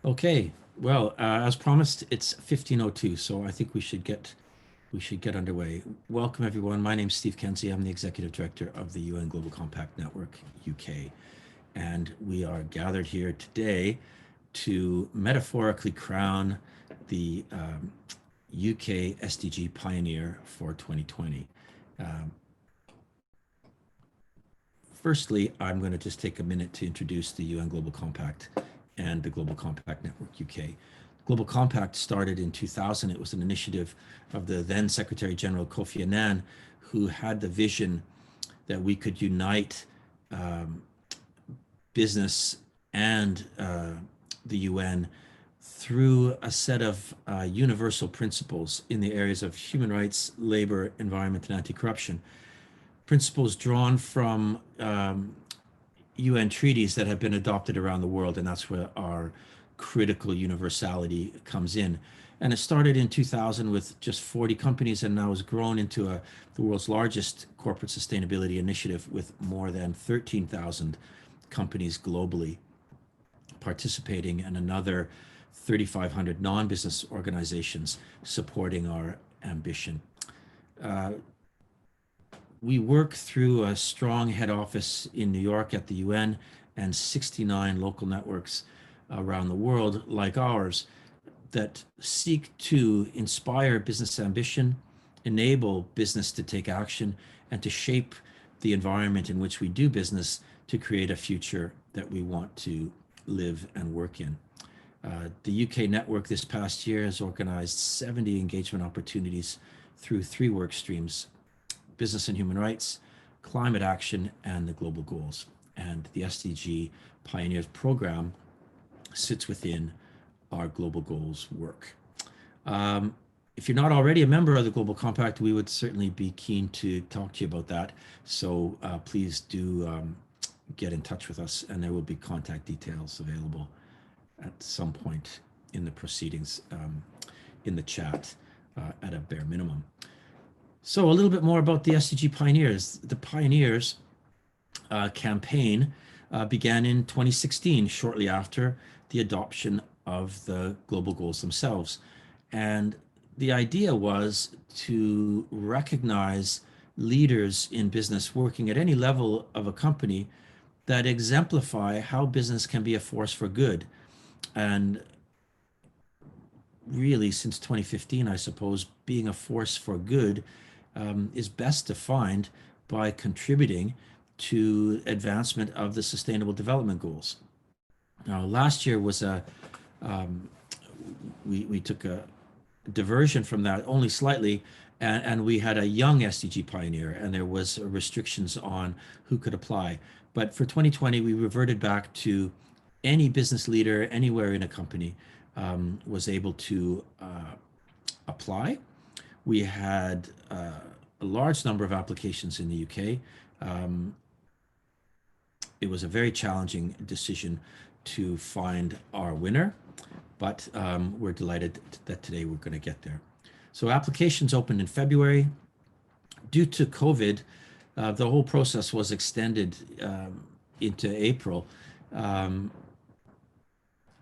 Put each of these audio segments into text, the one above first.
Okay, well, as promised, it's 15:02, so I think we should get underway. Welcome, everyone. My name's Steve Kenzie. I'm the Executive Director of the UN Global Compact Network UK, and we are gathered here today to metaphorically crown the UK SDG Pioneer for 2020. Um, Firstly, I'm going to just take a minute to introduce the UN Global Compact and the Global Compact Network UK. Global Compact started in 2000. It was an initiative of the then Secretary General Kofi Annan, who had the vision that we could unite um, business and the UN through a set of universal principles in the areas of human rights, labor, environment, and anti-corruption. Principles drawn from UN treaties that have been adopted around the world, and that's where our critical universality comes in. And it started in 2000 with just 40 companies and now has grown into the world's largest corporate sustainability initiative with more than 13,000 companies globally participating and another 3,500 non-business organizations supporting our ambition. Uh, we work through a strong head office in New York at the UN and 69 local networks around the world like ours that seek to inspire business ambition, enable business to take action, and to shape the environment in which we do business to create a future that we want to live and work in. The UK network this past year has organized 70 engagement opportunities through 3 work streams: business and human rights, climate action, and the global goals. And the SDG Pioneers program sits within our global goals work. If you're not already a member of the Global Compact, we would certainly be keen to talk to you about that. So please do get in touch with us, and there will be contact details available at some point in the proceedings in the chat at a bare minimum. So a little bit more about the SDG Pioneers. The Pioneers campaign began in 2016, shortly after the adoption of the global goals themselves. And the idea was to recognize leaders in business working at any level of a company that exemplify how business can be a force for good. And really, since 2015, I suppose, being a force for good is best defined by contributing to advancement of the Sustainable Development Goals. Now, last year was we took a diversion from that only slightly, and we had a young SDG Pioneer, and there was restrictions on who could apply. But for 2020, we reverted back to any business leader anywhere in a company was able to apply. We had a large number of applications in the UK. It was a very challenging decision to find our winner, but we're delighted that today we're going to get there. So applications opened in February. Due to COVID, the whole process was extended into April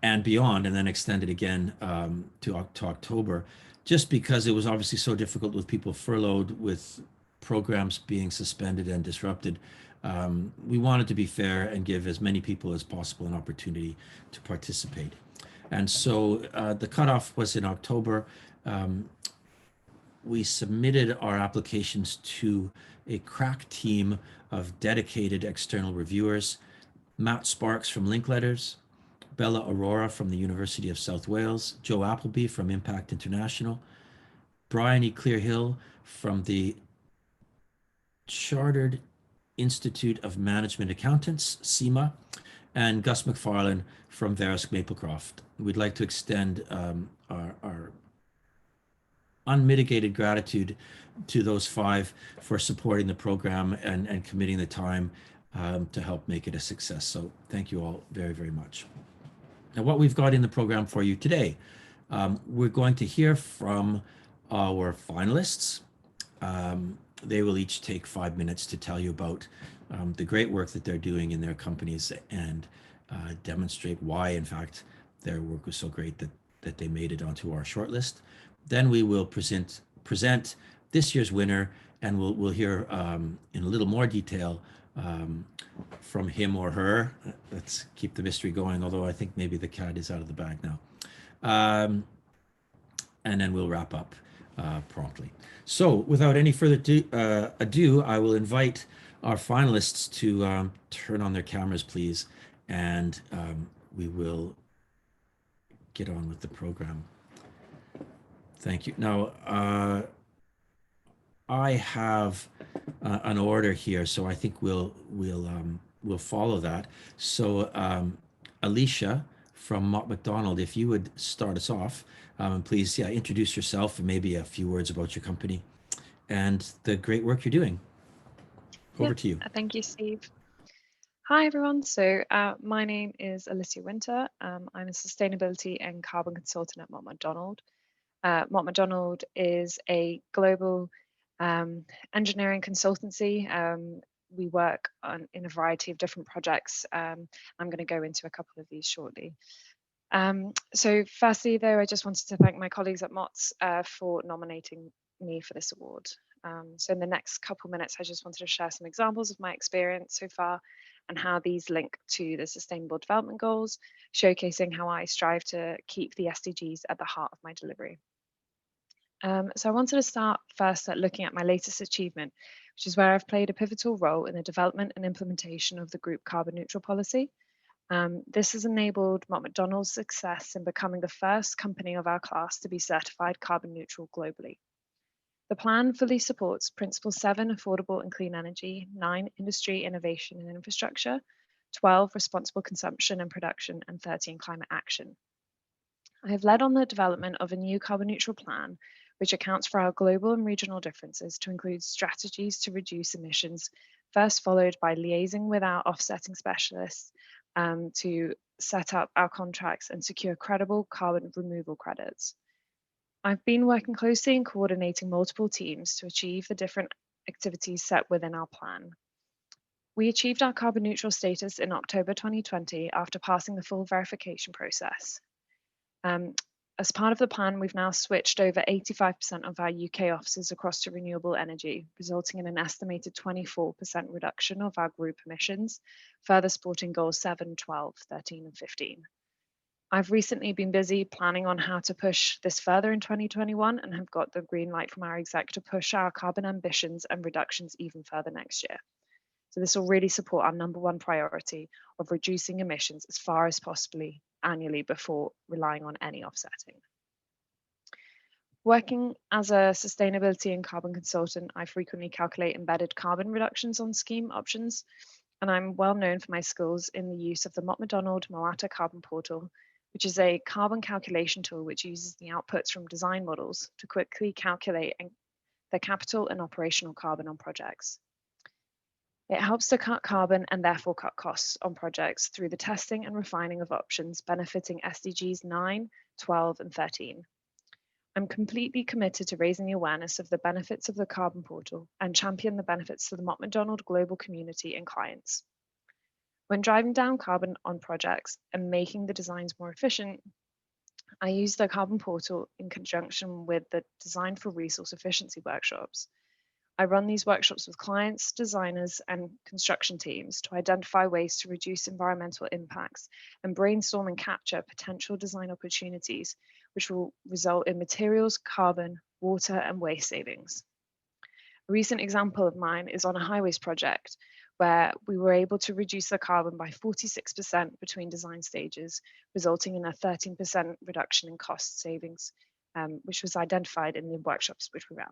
and beyond, and then extended again to October, just because it was obviously so difficult with people furloughed, with programs being suspended and disrupted. We wanted to be fair and give as many people as possible an opportunity to participate. And so the cutoff was in October. We submitted our applications to a crack team of dedicated external reviewers: Matt Sparks from Linkletters, Bella Aurora from the University of South Wales, Joe Appleby from Impact International, Brian E. Clearhill from the Chartered Institute of Management Accountants, CIMA, and Gus McFarlane from Verisk Maplecroft. We'd like to extend our unmitigated gratitude to those 5 for supporting the program and committing the time to help make it a success. So thank you all very, very much. Now, what we've got in the program for you today, we're going to hear from our finalists. They will each take 5 minutes to tell you about the great work that they're doing in their companies and demonstrate why, in fact, their work was so great that they made it onto our shortlist. Then we will present this year's winner, and we'll hear in a little more detail from him or her. Let's keep the mystery going, although I think maybe the cat is out of the bag now. And then we'll wrap up promptly. So without any further ado, I will invite our finalists to turn on their cameras, please, and we will get on with the program. Thank you. Now, I have an order here, so I think we'll follow that. So, Alicia from Mott MacDonald, if you would start us off, please, introduce yourself and maybe a few words about your company and the great work you're doing. Over to you. Thank you, Steve. Hi, everyone. So my name is Alicia Winter. I'm a sustainability and carbon consultant at Mott MacDonald. Mott MacDonald is a global engineering consultancy. We work in a variety of different projects. I'm going to go into a couple of these shortly. So firstly, though, I just wanted to thank my colleagues at Mott's for nominating me for this award. So in the next couple minutes, I just wanted to share some examples of my experience so far and how these link to the Sustainable Development Goals, showcasing how I strive to keep the SDGs at the heart of my delivery. So I wanted to start first at looking at my latest achievement, which is where I've played a pivotal role in the development and implementation of the group carbon neutral policy. This has enabled Mott MacDonald's success in becoming the first company of our class to be certified carbon neutral globally. The plan fully supports Principle 7, affordable and clean energy, 9, industry, innovation and infrastructure, 12, responsible consumption and production, and 13, climate action. I have led on the development of a new carbon neutral plan, which accounts for our global and regional differences to include strategies to reduce emissions, first followed by liaising with our offsetting specialists to set up our contracts and secure credible carbon removal credits. I've been working closely and coordinating multiple teams to achieve the different activities set within our plan. We achieved our carbon neutral status in October 2020 after passing the full verification process. As part of the plan, we've now switched over 85% of our UK offices across to renewable energy, resulting in an estimated 24% reduction of our group emissions, further supporting goals 7, 12, 13 and 15. I've recently been busy planning on how to push this further in 2021 and have got the green light from our exec to push our carbon ambitions and reductions even further next year. So this will really support our #1 priority of reducing emissions as far as possibly annually before relying on any offsetting. Working as a sustainability and carbon consultant, I frequently calculate embedded carbon reductions on scheme options, and I'm well known for my skills in the use of the Mott MacDonald Moata Carbon Portal, which is a carbon calculation tool which uses the outputs from design models to quickly calculate the capital and operational carbon on projects. It helps to cut carbon and therefore cut costs on projects through the testing and refining of options benefiting SDGs 9, 12 and 13. I'm completely committed to raising the awareness of the benefits of the carbon portal and champion the benefits to the Mott MacDonald global community and clients. When driving down carbon on projects and making the designs more efficient, I use the carbon portal in conjunction with the Design for Resource Efficiency workshops. I run these workshops with clients, designers, and construction teams to identify ways to reduce environmental impacts and brainstorm and capture potential design opportunities, which will result in materials, carbon, water, and waste savings. A recent example of mine is on a highways project where we were able to reduce the carbon by 46% between design stages, resulting in a 13% reduction in cost savings, which was identified in the workshops which we ran.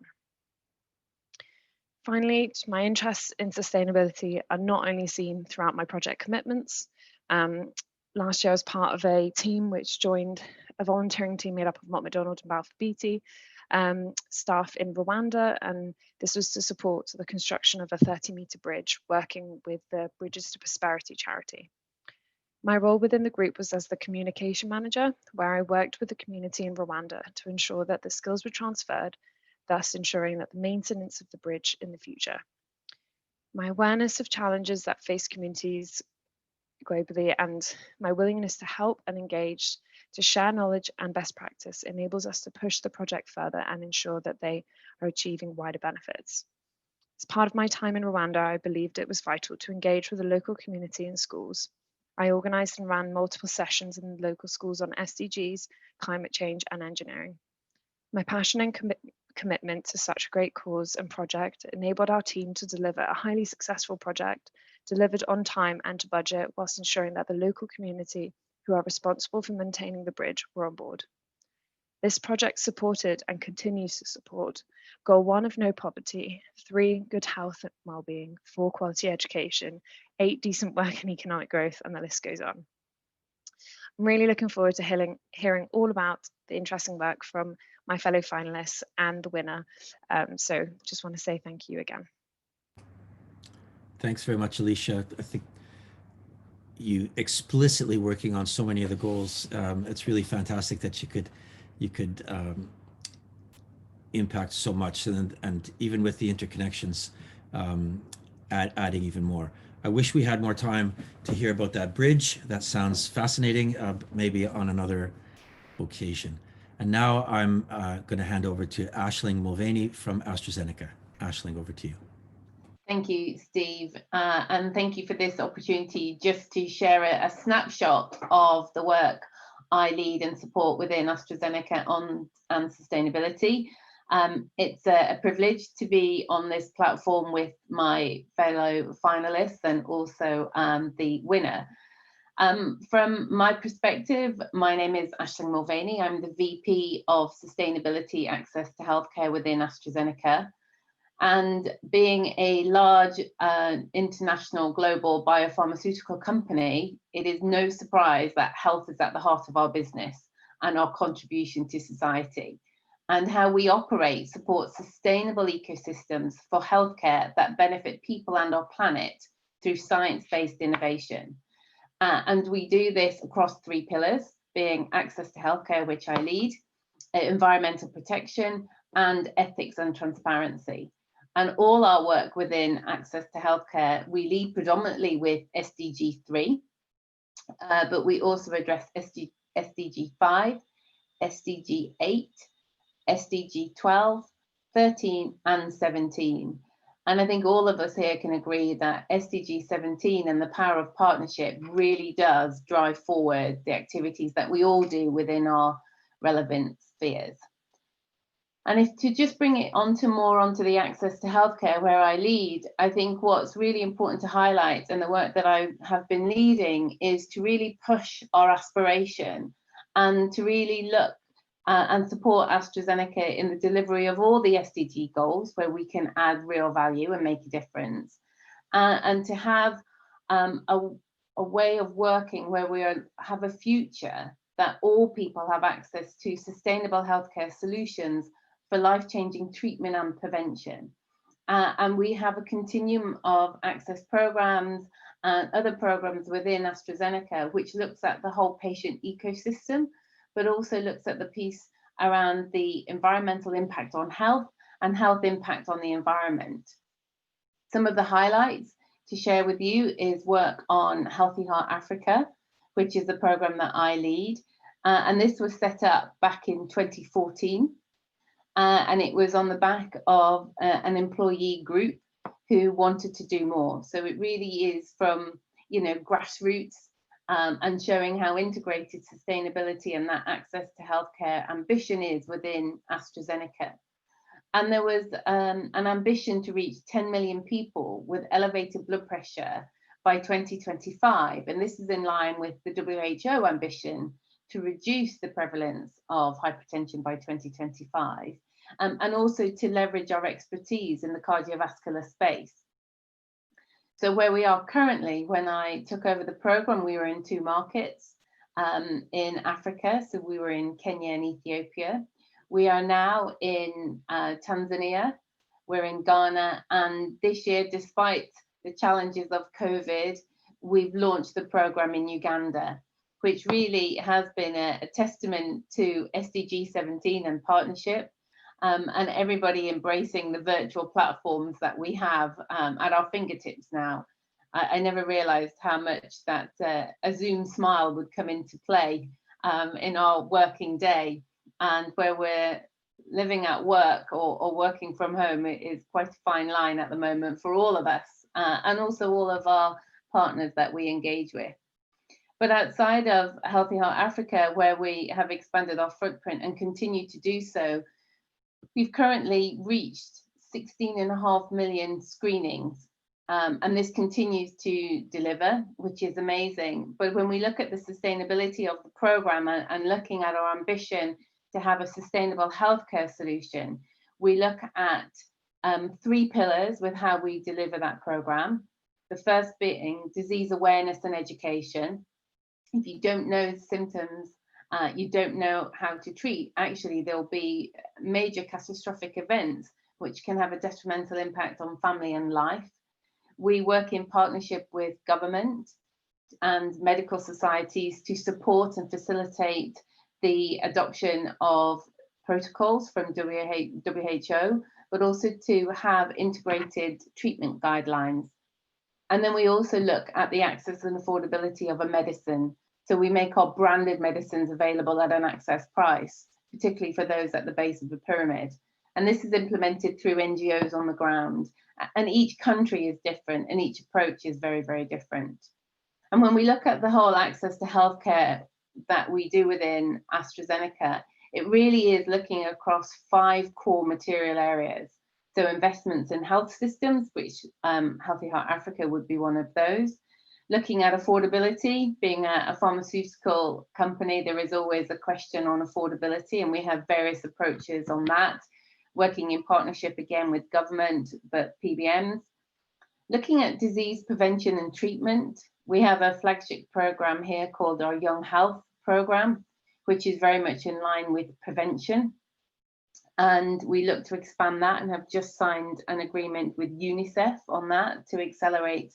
Finally, my interests in sustainability are not only seen throughout my project commitments. Last year I was part of a team which joined a volunteering team made up of Mott MacDonald and Balfour Beatty staff in Rwanda, and this was to support the construction of a 30-metre bridge, working with the Bridges to Prosperity charity. My role within the group was as the communication manager, where I worked with the community in Rwanda to ensure that the skills were transferred, thus ensuring that the maintenance of the bridge in the future. My awareness of challenges that face communities globally and my willingness to help and engage To share knowledge and best practice enables us to push the project further and ensure that they are achieving wider benefits. As part of my time in Rwanda, I believed it was vital to engage with the local community and schools. I organised and ran multiple sessions in local schools on SDGs, climate change and engineering. My passion and commitment to such a great cause and project enabled our team to deliver a highly successful project, delivered on time and to budget, whilst ensuring that the local community who are responsible for maintaining the bridge were on board. This project supported and continues to support Goal 1 of no poverty, 3 good health and well-being, 4 quality education, 8 decent work and economic growth, and the list goes on. I'm really looking forward to hearing all about the interesting work from my fellow finalists and the winner. So just want to say thank you again. Thanks very much, Alicia. I think you explicitly working on so many of the goals. It's really fantastic that you could impact so much, and even with the interconnections, adding even more. I wish we had more time to hear about that bridge. That sounds fascinating, maybe on another occasion. And now I'm going to hand over to Aisling Mulvaney from AstraZeneca. Aisling, over to you. Thank you, Steve, and thank you for this opportunity just to share a snapshot of the work I lead and support within AstraZeneca on sustainability. It's a privilege to be on this platform with my fellow finalists and also the winner. From my perspective, my name is Aisling Mulvaney. I'm the VP of Sustainability Access to Healthcare within AstraZeneca. And being a large international global biopharmaceutical company, it is no surprise that health is at the heart of our business and our contribution to society. And how we operate supports sustainable ecosystems for healthcare that benefit people and our planet through science-based innovation. And we do this across 3 pillars, being access to healthcare, which I lead, environmental protection, and ethics and transparency. And all our work within access to healthcare, we lead predominantly with SDG 3, but we also address SDG 5, SDG 8, SDG 12, 13, and 17. And I think all of us here can agree that SDG 17 and the power of partnership really does drive forward the activities that we all do within our relevant spheres. And if to just bring it onto the access to healthcare where I lead, I think what's really important to highlight and the work that I have been leading is to really push our aspiration and to really look and support AstraZeneca in the delivery of all the SDG goals where we can add real value and make a difference. And to have a way of working where we have a future that all people have access to sustainable healthcare solutions for life-changing treatment and prevention. And we have a continuum of access programs and other programs within AstraZeneca, which looks at the whole patient ecosystem, but also looks at the piece around the environmental impact on health and health impact on the environment. Some of the highlights to share with you is work on Healthy Heart Africa, which is the program that I lead. And this was set up back in 2014. And it was on the back of an employee group who wanted to do more. So it really is from, grassroots and showing how integrated sustainability and that access to healthcare ambition is within AstraZeneca. And there was an ambition to reach 10 million people with elevated blood pressure by 2025. And this is in line with the WHO ambition to reduce the prevalence of hypertension by 2025. And also to leverage our expertise in the cardiovascular space. So where we are currently, when I took over the program, we were in 2 markets in Africa. So we were in Kenya and Ethiopia. We are now in Tanzania, we're in Ghana, and this year, despite the challenges of COVID, we've launched the program in Uganda, which really has been a testament to SDG 17 and partnership. And everybody embracing the virtual platforms that we have at our fingertips now. I never realized how much that a Zoom smile would come into play in our working day, and where we're living at work or working from home is quite a fine line at the moment for all of us, and also all of our partners that we engage with. But outside of Healthy Heart Africa, where we have expanded our footprint and continue to do so, we've currently reached 16.5 million screenings, and this continues to deliver, which is amazing. But when we look at the sustainability of the program and looking at our ambition to have a sustainable healthcare solution, we look at 3 pillars with how we deliver that program. The first being disease awareness and education. If you don't know the symptoms, you don't know how to treat. Actually, there'll be major catastrophic events which can have a detrimental impact on family and life. We work in partnership with government and medical societies to support and facilitate the adoption of protocols from WHO, but also to have integrated treatment guidelines. And then we also look at the access and affordability of a medicine. So we make our branded medicines available at an access price, particularly for those at the base of the pyramid. And this is implemented through NGOs on the ground. And each country is different and each approach is very, very different. And when we look at the whole access to healthcare that we do within AstraZeneca, it really is looking across 5 core material areas. So investments in health systems, which Healthy Heart Africa would be one of those. Looking at affordability, being a pharmaceutical company, there is always a question on affordability, and we have various approaches on that, working in partnership again with government, but PBMs. Looking at disease prevention and treatment, we have a flagship program here called our Young Health program, which is very much in line with prevention. And we look to expand that and have just signed an agreement with UNICEF on that to accelerate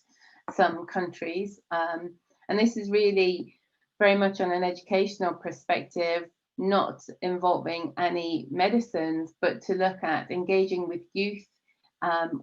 some countries. And this is really very much on an educational perspective, not involving any medicines, but to look at engaging with youth,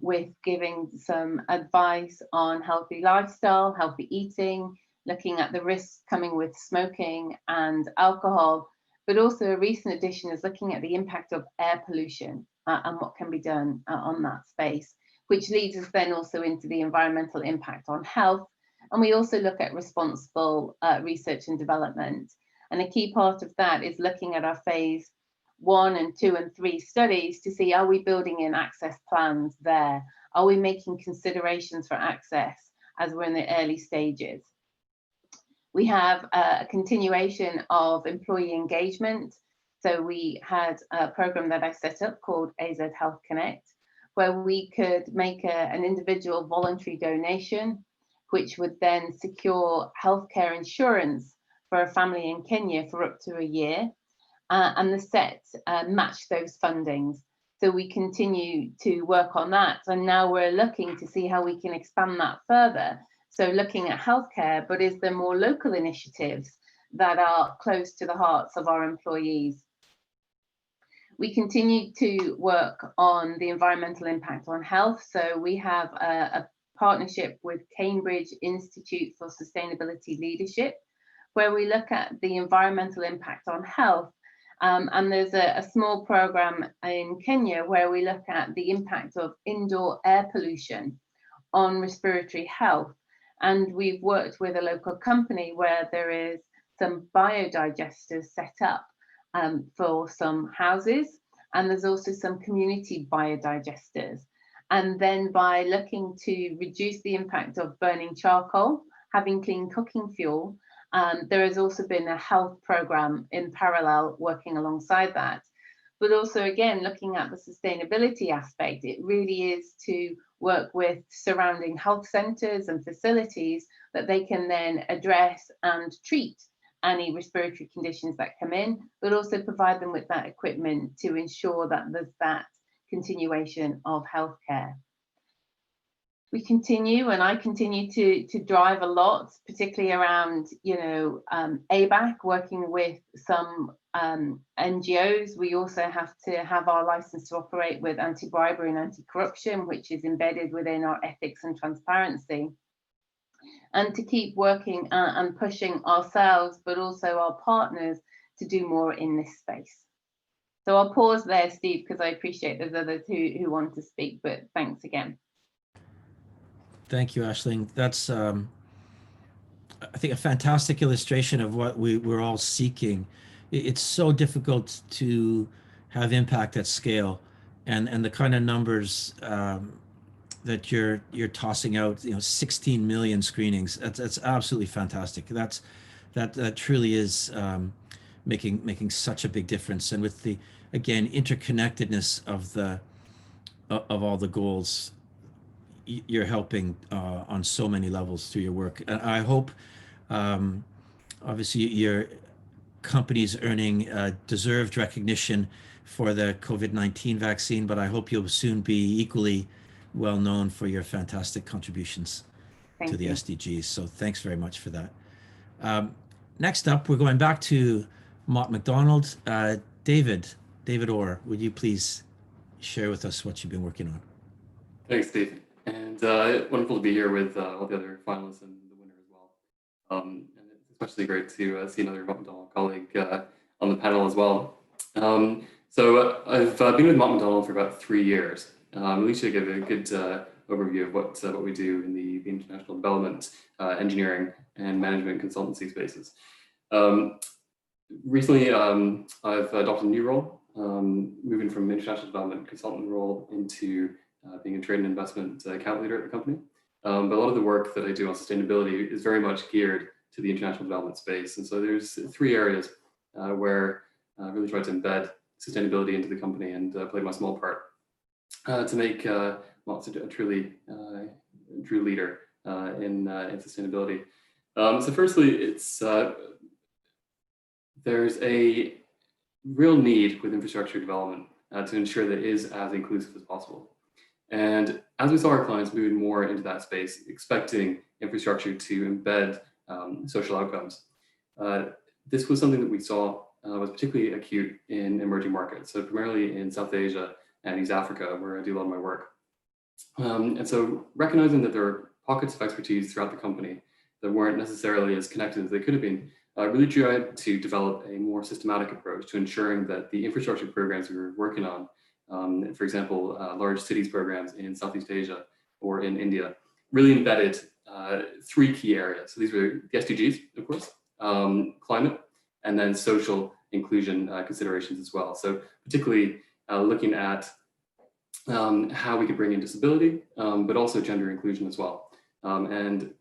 with giving some advice on healthy lifestyle, healthy eating, looking at the risks coming with smoking and alcohol. But also a recent addition is looking at the impact of air pollution and what can be done on that space, which leads us then also into the environmental impact on health. And we also look at responsible research and development. And a key part of that is looking at our phase 1 and 2 and 3 studies to see, are we building in access plans there? Are we making considerations for access as we're in the early stages? We have a continuation of employee engagement. So we had a program that I set up called AZ Health Connect, where we could make an individual voluntary donation, which would then secure healthcare insurance for a family in Kenya for up to a year, and the set match those fundings. So we continue to work on that, and now we're looking to see how we can expand that further. So looking at healthcare, but is there more local initiatives that are close to the hearts of our employees? We continue to work on the environmental impact on health. So we have a partnership with Cambridge Institute for Sustainability Leadership, where we look at the environmental impact on health. And there's a small program in Kenya where we look at the impact of indoor air pollution on respiratory health. And we've worked with a local company where there is some biodigesters set up for some houses, and there's also some community biodigesters. And then by looking to reduce the impact of burning charcoal, having clean cooking fuel, there has also been a health program in parallel working alongside that. But also, again, looking at the sustainability aspect, it really is to work with surrounding health centres and facilities that they can then address and treat any respiratory conditions that come in, but also provide them with that equipment to ensure that there's that continuation of healthcare. We continue, and I continue to drive a lot, particularly around, ABAC, working with some NGOs. We also have to have our license to operate with anti-bribery and anti-corruption, which is embedded within our ethics and transparency. and to keep working and pushing ourselves, but also our partners, to do more in this space. So I'll pause there, Steve, because I appreciate there's others who want to speak, but thanks again. Thank you, Aisling. That's, I think, a fantastic illustration of what we're all seeking. It's so difficult to have impact at scale, and the kind of numbers that you're tossing out, 16 million screenings. That's absolutely fantastic. That truly is making such a big difference. And with the, again, interconnectedness of all the goals, you're helping on so many levels through your work. And I hope, obviously, your company's earning deserved recognition for the COVID-19 vaccine, but I hope you'll soon be equally well known for your fantastic contributions to the SDGs. So thanks very much for that. Next up, we're going back to Mott MacDonald. David Orr, would you please share with us what you've been working on? Thanks, Steve. And wonderful to be here with all the other finalists and the winner as well. And it's especially great to see another Mott MacDonald colleague on the panel as well. So I've been with Mott MacDonald for about 3 years. Alicia gave a good overview of what we do in the international development, engineering, and management consultancy spaces. Recently, I've adopted a new role, moving from international development consultant role into being a trade and investment account leader at the company. But a lot of the work that I do on sustainability is very much geared to the international development space. And so there's 3 areas where I really try to embed sustainability into the company and play my small part to make Mott a truly true leader in sustainability. So firstly, it's there's a real need with infrastructure development to ensure that it is as inclusive as possible. And as we saw our clients moving more into that space, expecting infrastructure to embed social outcomes, this was something that we saw was particularly acute in emerging markets, so primarily in South Asia and East Africa, where I do a lot of my work. And so recognizing that there are pockets of expertise throughout the company that weren't necessarily as connected as they could have been, really tried to develop a more systematic approach to ensuring that the infrastructure programs we were working on, for example, large cities programs in Southeast Asia or in India, really embedded 3 key areas. So these were the SDGs, of course, climate, and then social inclusion considerations as well. So particularly looking at how we could bring in disability, but also gender inclusion as well. And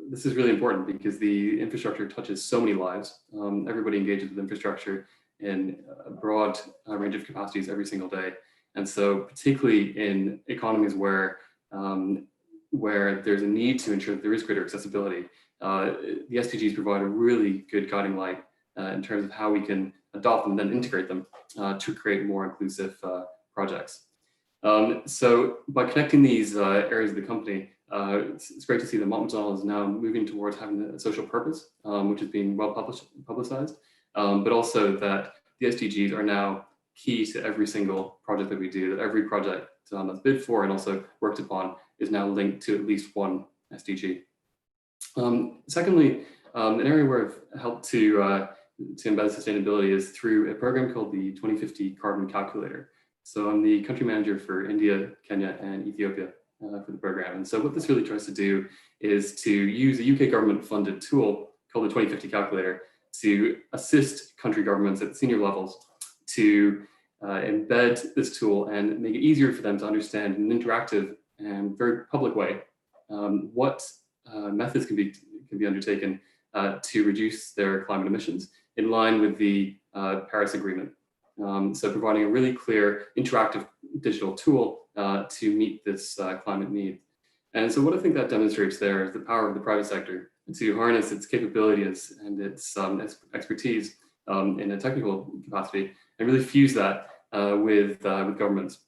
this is really important because the infrastructure touches so many lives. Everybody engages with infrastructure in a broad range of capacities every single day. And so particularly in economies where there's a need to ensure that there is greater accessibility, the SDGs provide a really good guiding light in terms of how we can adopt them and then integrate them to create more inclusive projects. So by connecting these areas of the company, it's great to see that Mott MacDonald is now moving towards having a social purpose, which is being well publicized, but also that the SDGs are now key to every single project that we do, that every project that's bid for and also worked upon is now linked to at least one SDG. Secondly, an area where I've helped to embed sustainability is through a program called the 2050 Carbon Calculator. So I'm the country manager for India, Kenya, and Ethiopia for the program. And so what this really tries to do is to use a UK government funded tool called the 2050 Calculator to assist country governments at senior levels to embed this tool and make it easier for them to understand in an interactive and very public way what methods can be undertaken to reduce their climate emissions in line with the Paris Agreement. So providing a really clear interactive digital tool to meet this climate need. And so what I think that demonstrates there is the power of the private sector to harness its capabilities and its expertise in a technical capacity and really fuse that with governments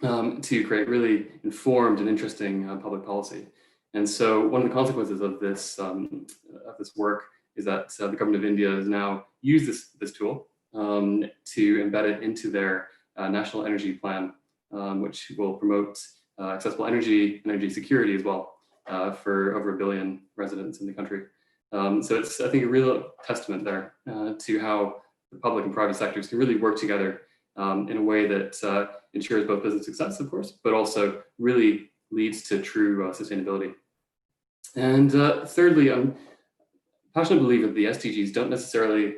to create really informed and interesting public policy. And so one of the consequences of this work is that the government of India has now used this tool to embed it into their national energy plan, which will promote accessible energy security as well. for over 1 billion residents in the country. So it's, I think, a real testament there to how the public and private sectors can really work together in a way that ensures both business success, of course, but also really leads to true sustainability. And thirdly, I'm a passionate believer that the SDGs don't necessarily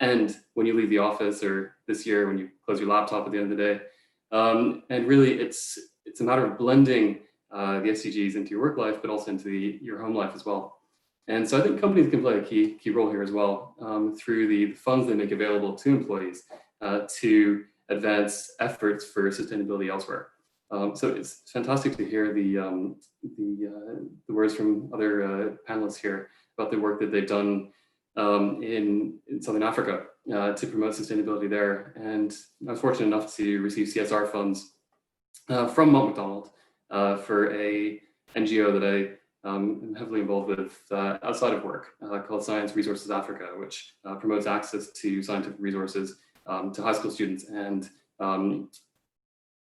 end when you leave the office or this year when you close your laptop at the end of the day. And really, it's a matter of blending the SDGs into your work life, but also into your home life as well. And so I think companies can play a key role here as well through the funds they make available to employees to advance efforts for sustainability elsewhere. So it's fantastic to hear the words from other panelists here about the work that they've done in Southern Africa to promote sustainability there. And I was fortunate enough to receive CSR funds from Mott MacDonald for a NGO that I am heavily involved with outside of work called Science Resources Africa, which promotes access to scientific resources to high school students and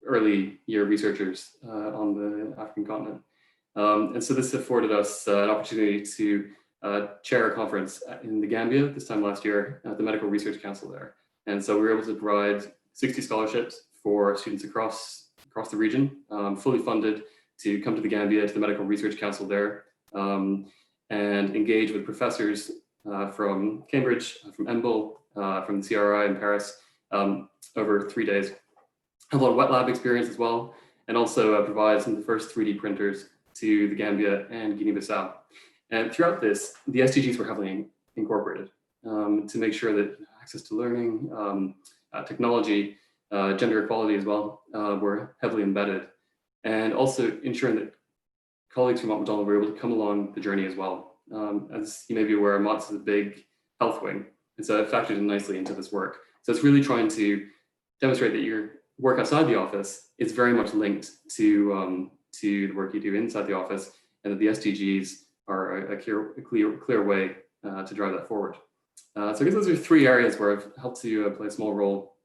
early year researchers on the African continent. And so this afforded us an opportunity to chair a conference in the Gambia this time last year at the Medical Research Council there. And so we were able to provide 60 scholarships for students across the region, fully funded to come to the Gambia, to the Medical Research Council there, and engage with professors from Cambridge, from EMBL, from the CRI in Paris over 3 days. Have a lot of wet lab experience as well, and also provide some of the first 3D printers to the Gambia and Guinea-Bissau. And throughout this, the SDGs were heavily incorporated to make sure that access to learning, technology, gender equality as well were heavily embedded. And also ensuring that colleagues from Mott MacDonald were able to come along the journey as well. As you may be aware, Mott's is a big health wing, and so it factored in nicely into this work. So it's really trying to demonstrate that your work outside the office is very much linked to the work you do inside the office, and that the SDGs are a clear way to drive that forward. So I guess those are 3 areas where I've helped to play a small role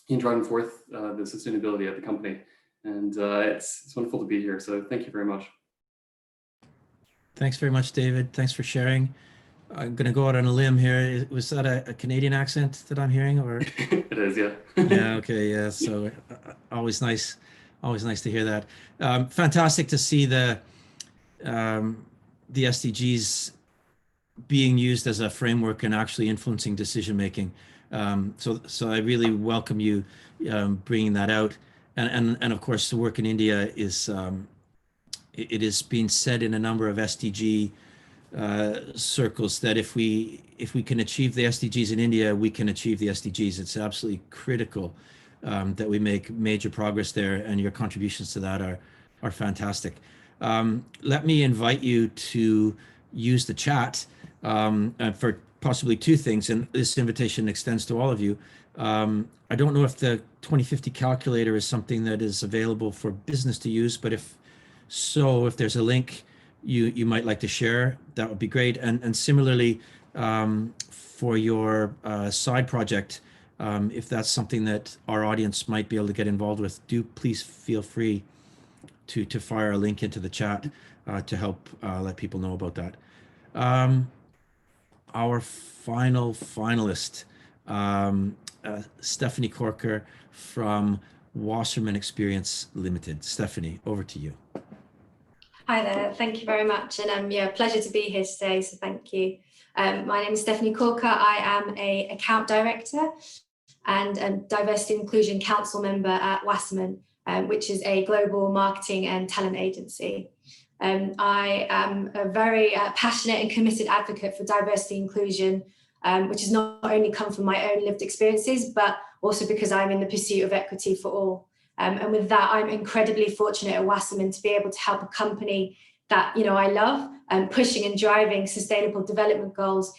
in driving forth the sustainability at the company. And it's wonderful to be here. So thank you very much. Thanks very much, David. Thanks for sharing. I'm going to go out on a limb here. Was that a Canadian accent that I'm hearing, or? It is, yeah. Yeah. Okay. Yeah. So always nice to hear that. Fantastic to see the SDGs being used as a framework and actually influencing decision making. So I really welcome you bringing that out. And of course, the work in India is it is being said in a number of SDG circles that if we can achieve the SDGs in India, we can achieve the SDGs. It's absolutely critical that we make major progress there, and your contributions to that are fantastic. Let me invite you to use the chat for possibly 2 things, and this invitation extends to all of you. I don't know if the 2050 calculator is something that is available for business to use, but if there's a link you might like to share, that would be great. And similarly, for your side project, if that's something that our audience might be able to get involved with, do please feel free to fire a link into the chat to help let people know about that. Our final finalist, Stephanie Corker from Wasserman Experience Limited. Stephanie, over to you. Hi there, thank you very much, and yeah, pleasure to be here today, so thank you. My name is Stephanie Corker. I am an account director and a diversity and inclusion council member at Wasserman, which is a global marketing and talent agency. I am a very passionate and committed advocate for diversity and inclusion, which has not only come from my own lived experiences, but also because I'm in the pursuit of equity for all. And with that, I'm incredibly fortunate at Wasserman to be able to help a company that I love, pushing and driving sustainable development goals,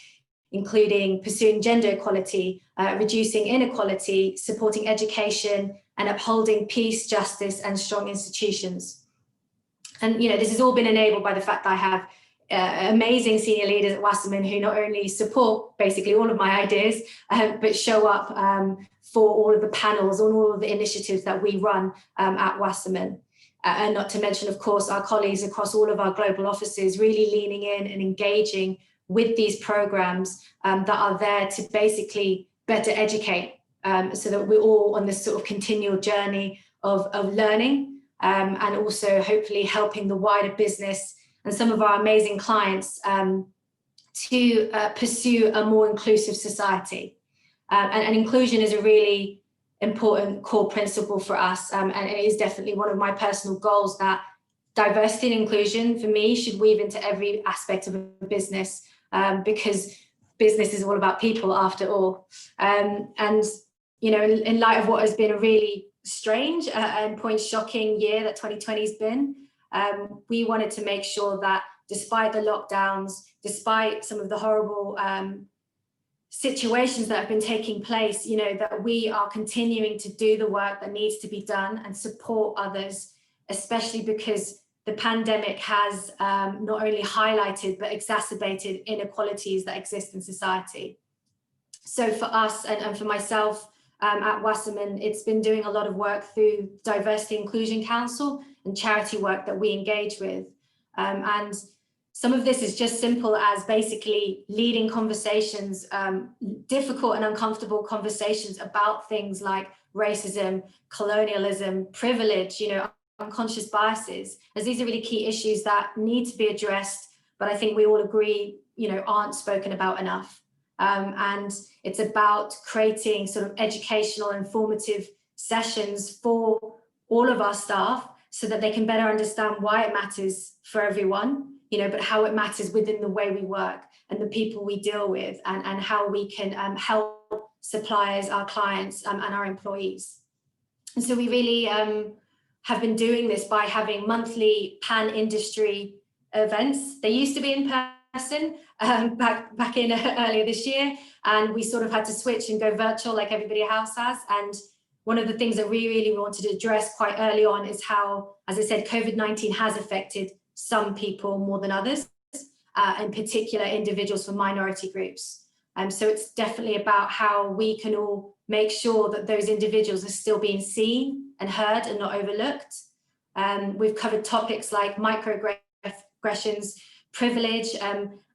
including pursuing gender equality, reducing inequality, supporting education, and upholding peace, justice, and strong institutions. And this has all been enabled by the fact that I have amazing senior leaders at Wasserman who not only support basically all of my ideas, but show up for all of the panels on all of the initiatives that we run at Wasserman. And not to mention, of course, our colleagues across all of our global offices really leaning in and engaging with these programs that are there to basically better educate, so that we're all on this sort of continual journey of learning, and also hopefully helping the wider business and some of our amazing clients to pursue a more inclusive society. And inclusion is a really important core principle for us, and it is definitely one of my personal goals that diversity and inclusion for me should weave into every aspect of a business, because business is all about people after all. And you know, in light of what has been a really strange and point shocking year that 2020 has been, we wanted to make sure that despite the lockdowns, despite some of the horrible situations that have been taking place, you know, that we are continuing to do the work that needs to be done and support others, especially because the pandemic has not only highlighted but exacerbated inequalities that exist in society. So for us and for myself at Wasserman, it's been doing a lot of work through Diversity Inclusion Council and charity work that we engage with. And some of this is just simple as basically leading conversations, difficult and uncomfortable conversations about things like racism, colonialism, privilege, you know, unconscious biases, as these are really key issues that need to be addressed, but I think we all agree, you know, aren't spoken about enough. And it's about creating sort of educational, informative sessions for all of our staff so that they can better understand why it matters for everyone, you know, but how it matters within the way we work and the people we deal with, and how we can help suppliers, our clients, and our employees. And so we really have been doing this by having monthly pan-industry events. They used to be in person back in earlier this year, and we sort of had to switch and go virtual like everybody else has. And one of the things that we really wanted to address quite early on is how, as I said, COVID-19 has affected some people more than others, in particular individuals from minority groups. So it's definitely about how we can all make sure that those individuals are still being seen and heard and not overlooked. We've covered topics like microaggressions, privilege,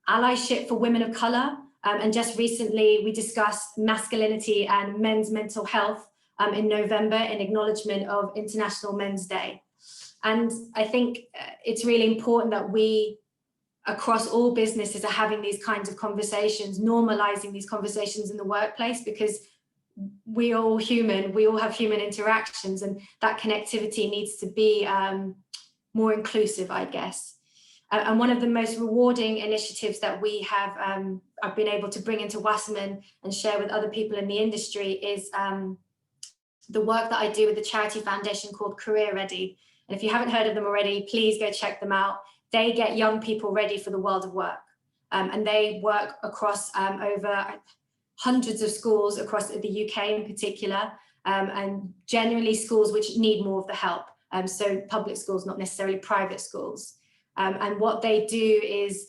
allyship for women of colour, and just recently we discussed masculinity and men's mental health in November in acknowledgement of International Men's Day. And I think it's really important that we, across all businesses, are having these kinds of conversations, normalizing these conversations in the workplace, because we're all human, we all have human interactions, and that connectivity needs to be more inclusive, I guess. And one of the most rewarding initiatives that we have I've been able to bring into Wasserman and share with other people in the industry is the work that I do with the charity foundation called Career Ready. And if you haven't heard of them already, please go check them out. They get young people ready for the world of work. And they work across over hundreds of schools across the UK in particular, and generally schools which need more of the help. So public schools, not necessarily private schools. And what they do is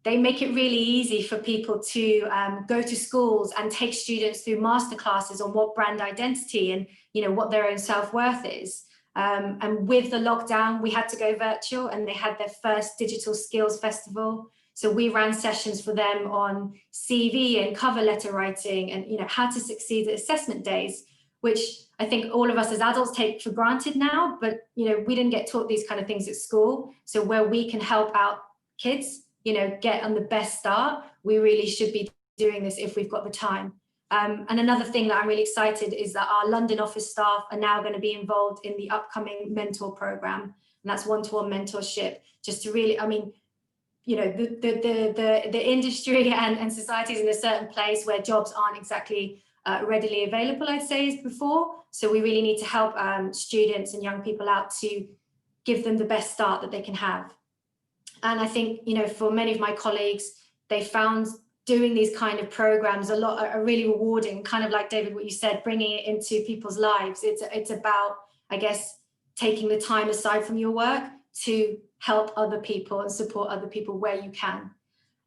they make it really easy for people to go to schools and take students through masterclasses on what brand identity and, you know, what their own self-worth is. And with the lockdown, we had to go virtual, and they had their first digital skills festival. So we ran sessions for them on CV and cover letter writing and, you know, how to succeed at assessment days, which I think all of us as adults take for granted now, but, you know, we didn't get taught these kind of things at school. So where we can help out kids, you know, get on the best start, we really should be doing this if we've got the time. And another thing that I'm really excited is that our London office staff are now going to be involved in the upcoming mentor program, and that's one-to-one mentorship, just to really, I mean, you know, the industry and society is in a certain place where jobs aren't exactly readily available, I'd say, as before. So we really need to help students and young people out to give them the best start that they can have. And I think, you know, for many of my colleagues, they found doing these kind of programs are really rewarding, kind of like, David, what you said, bringing it into people's lives. It's about, I guess, taking the time aside from your work to help other people and support other people where you can.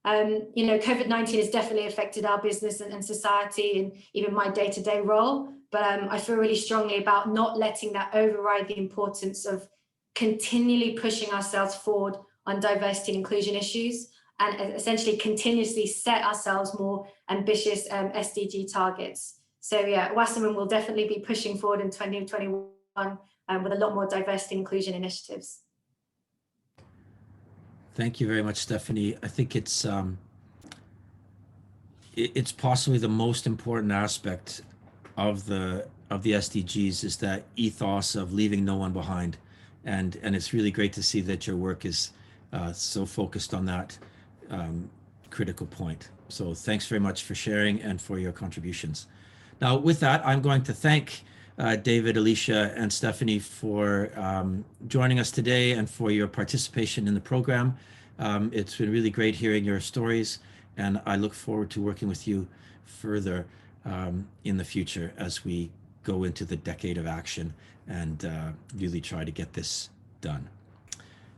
You know, COVID-19 has definitely affected our business and society and even my day-to-day role, but I feel really strongly about not letting that override the importance of continually pushing ourselves forward on diversity and inclusion issues, and essentially continuously set ourselves more ambitious SDG targets. So yeah, Wasserman will definitely be pushing forward in 2021 with a lot more diversity and inclusion initiatives. Thank you very much, Stephanie. I think it's possibly the most important aspect of the SDGs is that ethos of leaving no one behind, and it's really great to see that your work is so focused on that critical point. So thanks very much for sharing and for your contributions. Now, with that, I'm going to thank David, Alicia, and Stephanie for joining us today and for your participation in the program. It's been really great hearing your stories, and I look forward to working with you further in the future as we go into the decade of action and really try to get this done.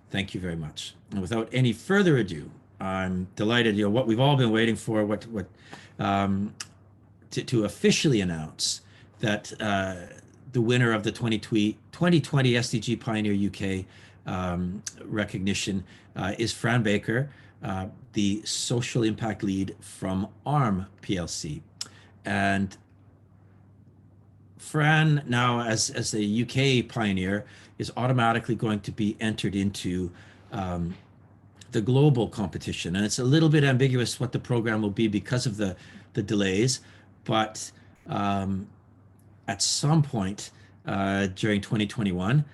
Thank you very much. And without any further ado, I'm delighted, what we've all been waiting for, to officially announce that the winner of the 2020 SDG Pioneer UK recognition is Fran Baker, the social impact lead from ARM PLC. And Fran, now as a UK pioneer, is automatically going to be entered into the global competition. And it's a little bit ambiguous what the program will be because of the delays, but at some point during 2021,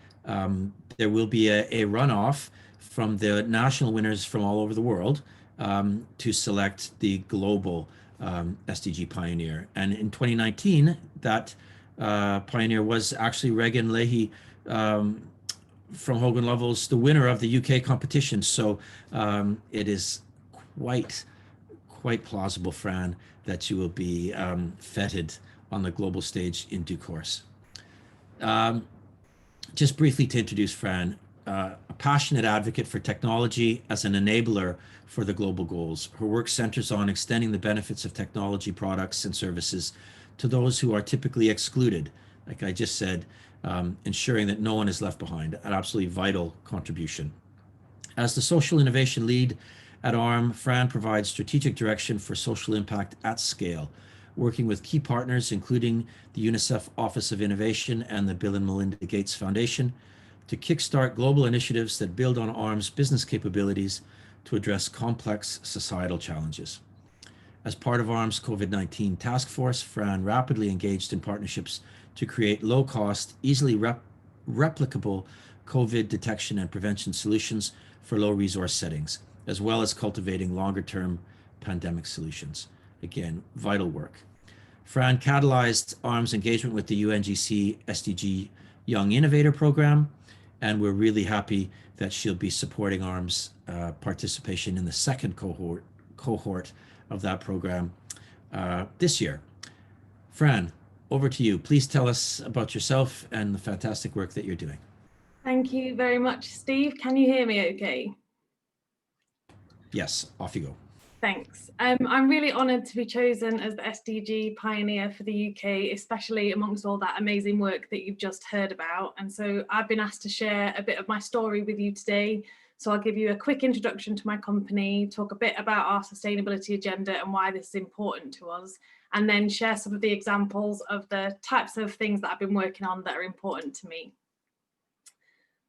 there will be a runoff from the national winners from all over the world to select the global SDG Pioneer. And in 2019, that Pioneer was actually Regan Leahy from Hogan Lovells, the winner of the UK competition. So it is quite plausible, Fran, that you will be feted on the global stage in due course. Just briefly to introduce Fran, a passionate advocate for technology as an enabler for the global goals. Her work centers on extending the benefits of technology products and services to those who are typically excluded. Like I just said, ensuring that no one is left behind, an absolutely vital contribution. As the social innovation lead at ARM, Fran provides strategic direction for social impact at scale, working with key partners, including the UNICEF Office of Innovation and the Bill and Melinda Gates Foundation, to kickstart global initiatives that build on ARM's business capabilities to address complex societal challenges. As part of ARM's COVID-19 task force, Fran rapidly engaged in partnerships to create low-cost, easily replicable COVID detection and prevention solutions for low-resource settings, as well as cultivating longer-term pandemic solutions. Again, vital work. Fran catalyzed ARM's engagement with the UNGC SDG Young Innovator Program, and we're really happy that she'll be supporting ARM's participation in the second cohort of that program this year. Fran, over to you. Please tell us about yourself and the fantastic work that you're doing. Thank you very much, Steve. Can you hear me okay? Yes, off you go. Thanks. I'm really honoured to be chosen as the SDG Pioneer for the UK, especially amongst all that amazing work that you've just heard about. And so I've been asked to share a bit of my story with you today. So I'll give you a quick introduction to my company, talk a bit about our sustainability agenda and why this is important to us, and then share some of the examples of the types of things that I've been working on that are important to me.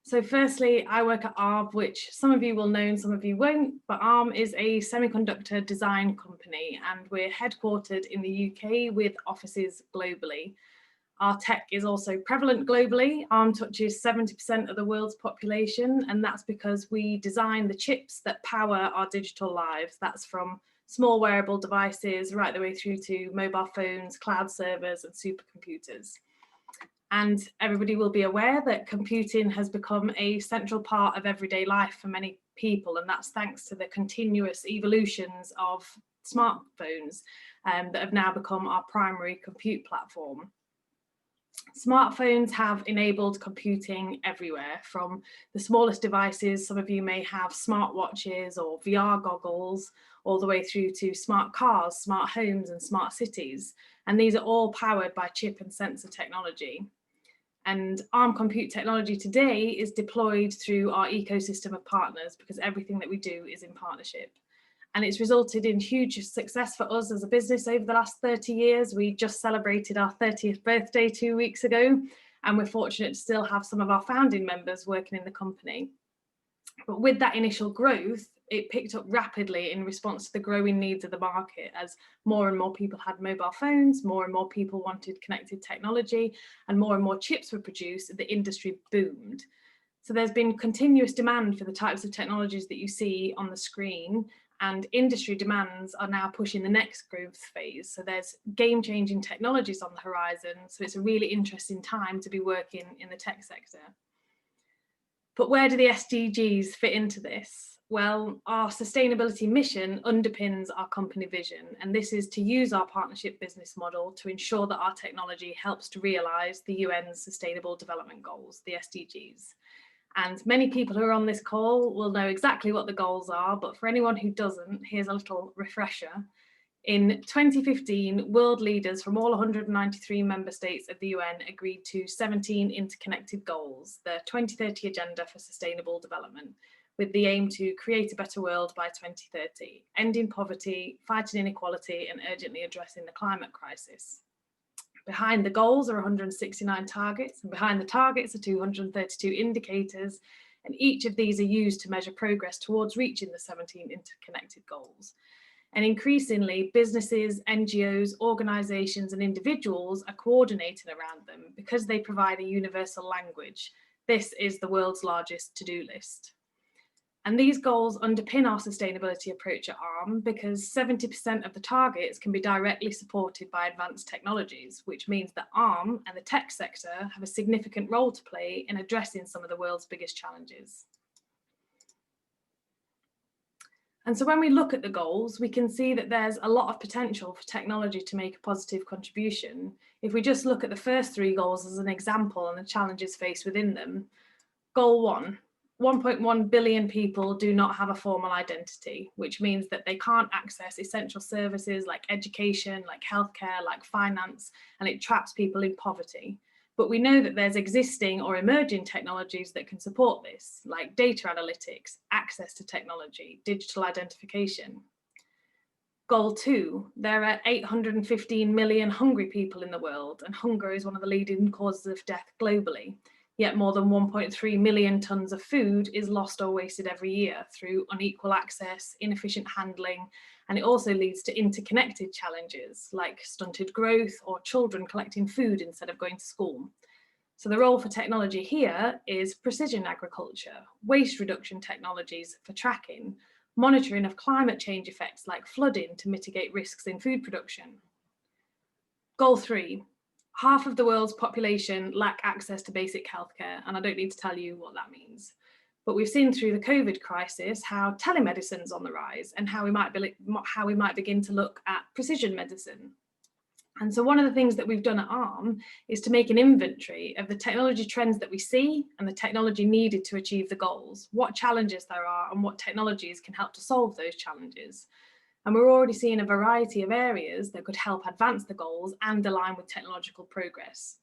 So firstly, I work at ARM, which some of you will know and some of you won't, but ARM is a semiconductor design company and we're headquartered in the UK with offices globally. Our tech is also prevalent globally. ARM touches 70% of the world's population, and that's because we design the chips that power our digital lives. That's from small wearable devices right the way through to mobile phones, cloud servers, and supercomputers. And everybody will be aware that computing has become a central part of everyday life for many people, and that's thanks to the continuous evolutions of smartphones that have now become our primary compute platform. Smartphones have enabled computing everywhere, from the smallest devices. Some of you may have smartwatches or VR goggles, all the way through to smart cars, smart homes, and smart cities. And these are all powered by chip and sensor technology. And ARM compute technology today is deployed through our ecosystem of partners because everything that we do is in partnership. And it's resulted in huge success for us as a business over the last 30 years. We just celebrated our 30th birthday 2 weeks ago, and we're fortunate to still have some of our founding members working in the company. But with that initial growth, it picked up rapidly in response to the growing needs of the market as more and more people had mobile phones, more and more people wanted connected technology, and more chips were produced. The industry boomed. So there's been continuous demand for the types of technologies that you see on the screen, and industry demands are now pushing the next growth phase. So there's game-changing technologies on the horizon. So it's a really interesting time to be working in the tech sector. But where do the SDGs fit into this? Well, our sustainability mission underpins our company vision, and this is to use our partnership business model to ensure that our technology helps to realise the UN's Sustainable Development Goals, the SDGs. And many people who are on this call will know exactly what the goals are, but for anyone who doesn't, here's a little refresher. In 2015, world leaders from all 193 member states of the UN agreed to 17 interconnected goals, the 2030 Agenda for Sustainable Development, with the aim to create a better world by 2030, ending poverty, fighting inequality, and urgently addressing the climate crisis. Behind the goals are 169 targets, and behind the targets are 232 indicators, and each of these are used to measure progress towards reaching the 17 interconnected goals. And increasingly, businesses, NGOs, organisations and individuals are coordinating around them because they provide a universal language. This is the world's largest to-do list. And these goals underpin our sustainability approach at ARM because 70% of the targets can be directly supported by advanced technologies, which means that ARM and the tech sector have a significant role to play in addressing some of the world's biggest challenges. And so when we look at the goals, we can see that there's a lot of potential for technology to make a positive contribution. If we just look at the first three goals as an example and the challenges faced within them, Goal 1, 1.1 billion people do not have a formal identity, which means that they can't access essential services like education, like healthcare, like finance, and it traps people in poverty. But we know that there's existing or emerging technologies that can support this, like data analytics, access to technology, digital identification. Goal 2, there are 815 million hungry people in the world, and hunger is one of the leading causes of death globally. Yet more than 1.3 million tonnes of food is lost or wasted every year through unequal access, inefficient handling, and it also leads to interconnected challenges like stunted growth or children collecting food instead of going to school. So the role for technology here is precision agriculture, waste reduction technologies for tracking, monitoring of climate change effects like flooding to mitigate risks in food production. Goal 3. Half of the world's population lack access to basic healthcare, and I don't need to tell you what that means. But we've seen through the COVID crisis how telemedicine's on the rise and how we might begin to look at precision medicine. And so one of the things that we've done at ARM is to make an inventory of the technology trends that we see and the technology needed to achieve the goals, what challenges there are and what technologies can help to solve those challenges. And we're already seeing a variety of areas that could help advance the goals and align with technological progress.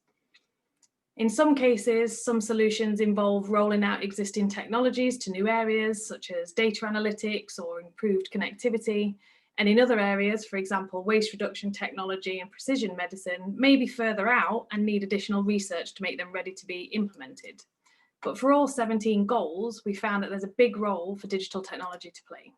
In some cases, some solutions involve rolling out existing technologies to new areas, such as data analytics or improved connectivity. And in other areas, for example, waste reduction technology and precision medicine, may be further out and need additional research to make them ready to be implemented. But for all 17 goals, we found that there's a big role for digital technology to play.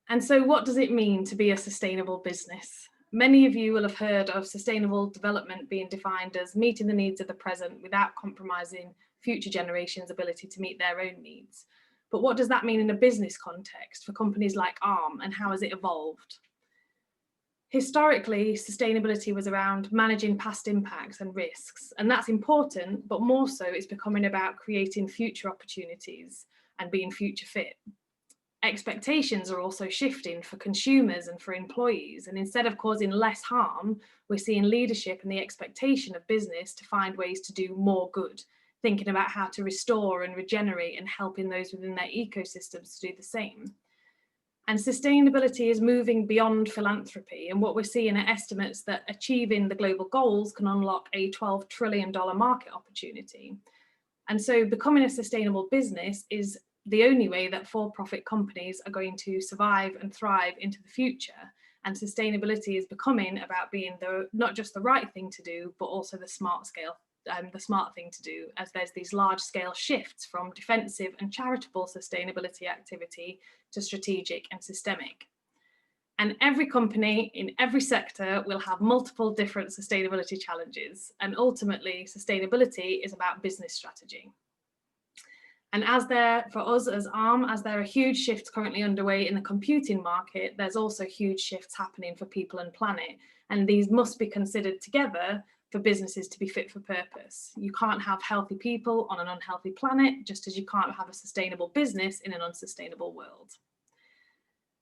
And so what does it mean to be a sustainable business? Many of you will have heard of sustainable development being defined as meeting the needs of the present without compromising future generations' ability to meet their own needs. But what does that mean in a business context for companies like ARM, and how has it evolved? Historically, sustainability was around managing past impacts and risks, and that's important, but more so it's becoming about creating future opportunities and being future fit. Expectations are also shifting for consumers and for employees, and instead of causing less harm, we're seeing leadership and the expectation of business to find ways to do more good, thinking about how to restore and regenerate and helping those within their ecosystems to do the same. And sustainability is moving beyond philanthropy. And what we're seeing are estimates that achieving the global goals can unlock a $12 trillion market opportunity. And so becoming a sustainable business is the only way that for-profit companies are going to survive and thrive into the future. And sustainability is becoming about being not just the right thing to do, but also the smart thing to do, as there's these large scale shifts from defensive and charitable sustainability activity to strategic and systemic. And every company in every sector will have multiple different sustainability challenges. And ultimately, sustainability is about business strategy. And for us as ARM, as there are huge shifts currently underway in the computing market, there's also huge shifts happening for people and planet. And these must be considered together for businesses to be fit for purpose. You can't have healthy people on an unhealthy planet, just as you can't have a sustainable business in an unsustainable world.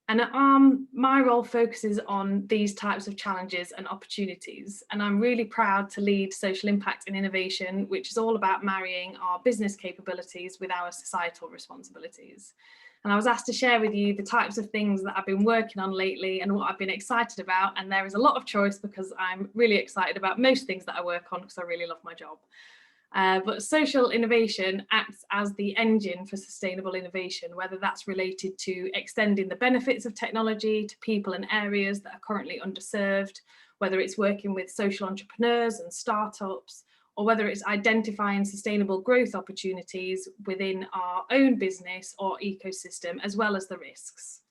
And at ARM, my role focuses on these types of challenges and opportunities. And I'm really proud to lead social impact and innovation, which is all about marrying our business capabilities with our societal responsibilities. And I was asked to share with you the types of things that I've been working on lately and what I've been excited about. And there is a lot of choice because I'm really excited about most things that I work on because I really love my job. But social innovation acts as the engine for sustainable innovation, whether that's related to extending the benefits of technology to people in areas that are currently underserved, whether it's working with social entrepreneurs and startups, or whether it's identifying sustainable growth opportunities within our own business or ecosystem, as well as the risks.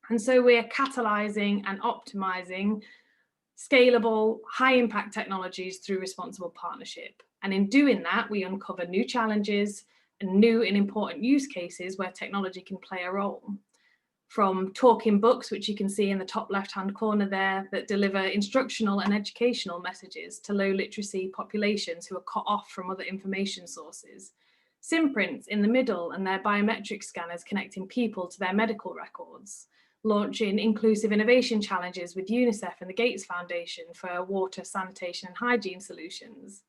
And so we're catalyzing and optimizing scalable, high impact technologies through responsible partnership. And in doing that, we uncover new challenges and new and important use cases where technology can play a role. From talking books, which you can see in the top left-hand corner there, that deliver instructional and educational messages to low literacy populations who are cut off from other information sources. Simprints in the middle and their biometric scanners connecting people to their medical records. Launching inclusive innovation challenges with UNICEF and the Gates Foundation for water, sanitation and hygiene solutions,